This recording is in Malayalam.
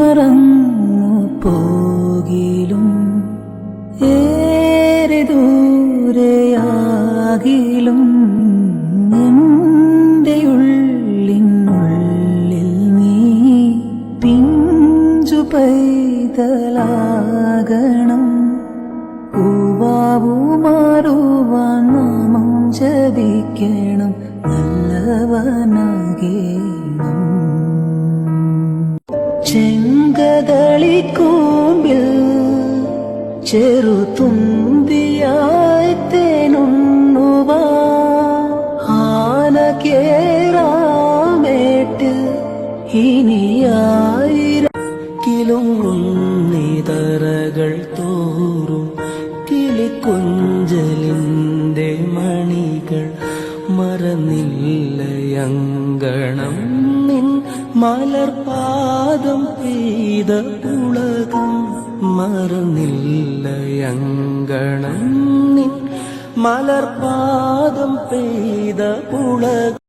മറന്നു പോകിലും ഏറെ ദൂരെയാകിലും എന്റെ ഉള്ളിനുള്ളിൽ നീ പിഞ്ചു പൈതലാകണം. പൂവാവു മാറുവാൻ നാമം ജപിക്കണം, നല്ലവനാകേണം. ചെങ്കതളിക്കൂമ്പിൽ ചെറുതുമ്പിയായി തേനുണ്ണുവാ ആന കേറാമേട്ടിൽ ഇനിയായിരം കിലുങ്ങുന്നിതറകൾ തോറും കിളിക്കൊഞ്ചലിന്റെ മണികൾ മറന്നില്ലയങ്കണം. നിൻ മലർപാദം പെയ്ത ഉലകം മറന്നില്ലയങ്കണം. നിൻ മലർപാദം പെയ്ത ഉലകം